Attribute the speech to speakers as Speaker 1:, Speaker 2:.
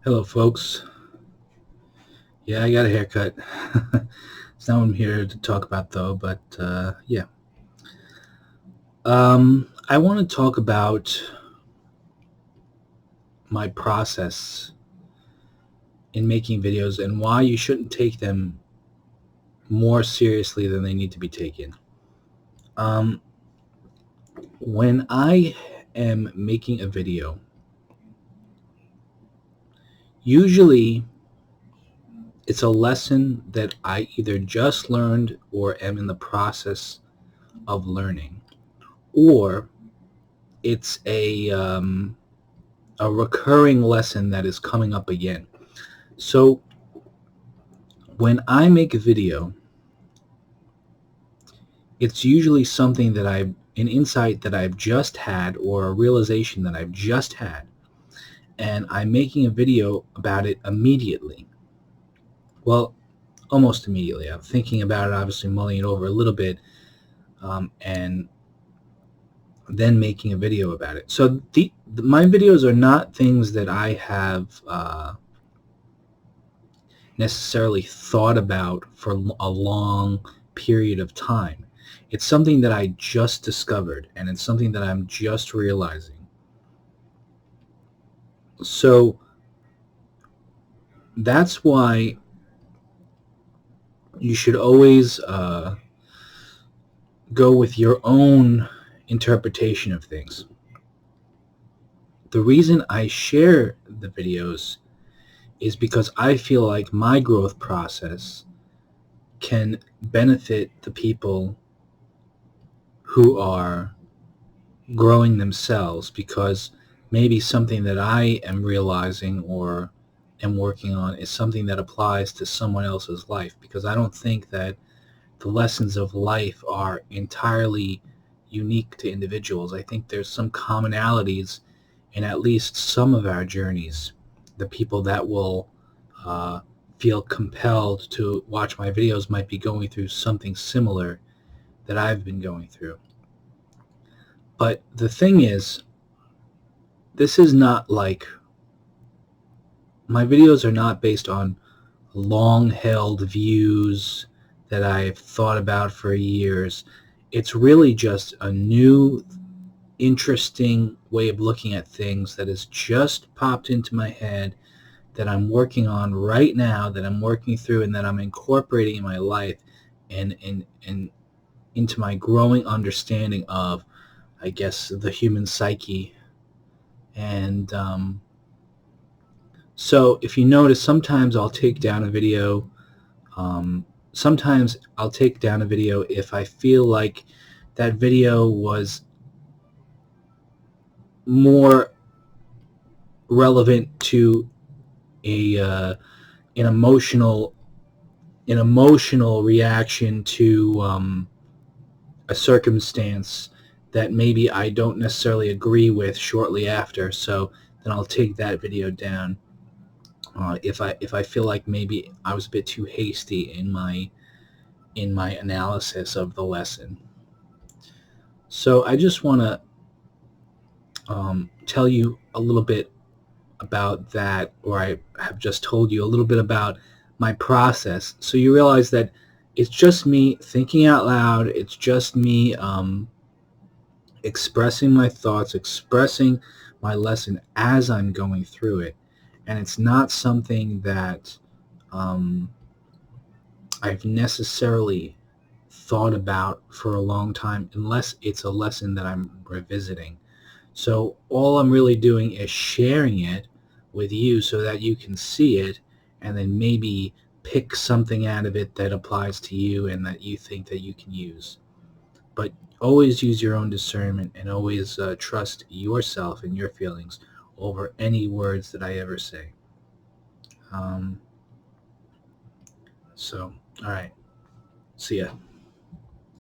Speaker 1: Hello, folks. Yeah, I got a haircut. It's not what I'm here to talk about, though, but yeah. I want to talk about my process in making videos and why you shouldn't take them more seriously than they need to be taken. Um, when I am making a video, usually it's a lesson that I either just learned or am in the process of learning, or it's a recurring lesson that is coming up again. So when I make a video, it's usually something that an insight that I've just had or a realization that I've just had, and I'm making a video about it immediately. Well, almost immediately. I'm thinking about it, obviously mulling it over a little bit, and then making a video about it. So my videos are not things that I have necessarily thought about for a long period of time. It's something that I just discovered, and it's something that I'm just realizing. So that's why you should always go with your own interpretation of things. The reason I share the videos is because I feel like my growth process can benefit the people who are growing themselves, because maybe something that I am realizing or am working on is something that applies to someone else's life, because I don't think that the lessons of life are entirely unique to individuals. I think there's some commonalities in at least some of our journeys. The people that will uh, feel compelled to watch my videos might be going through something similar that I've been going through. But the thing is, this is not like, my videos are not based on long-held views that I've thought about for years. It's really just a new, interesting way of looking at things that has just popped into my head, that I'm working on right now, that I'm working through, and that I'm incorporating in my life and into my growing understanding of, I guess, the human psyche. And so if you notice, sometimes I'll take down a video. Sometimes I'll take down a video if I feel like that video was more relevant to a an emotional reaction to a circumstance that maybe I don't necessarily agree with shortly after. So then I'll take that video down. If I feel like maybe I was a bit too hasty in my analysis of the lesson. So I just want to tell you a little bit about that, or I have just told you a little bit about my process, so you realize that it's just me thinking out loud. It's just me expressing my thoughts, expressing my lesson as I'm going through it, and it's not something that um, I've necessarily thought about for a long time, unless it's a lesson that I'm revisiting. So all I'm really doing is sharing it with you so that you can see it, and then maybe pick something out of it that applies to you and that you think that you can use. But always use your own discernment, and always trust yourself and your feelings over any words that I ever say. Um, so, all right. See ya.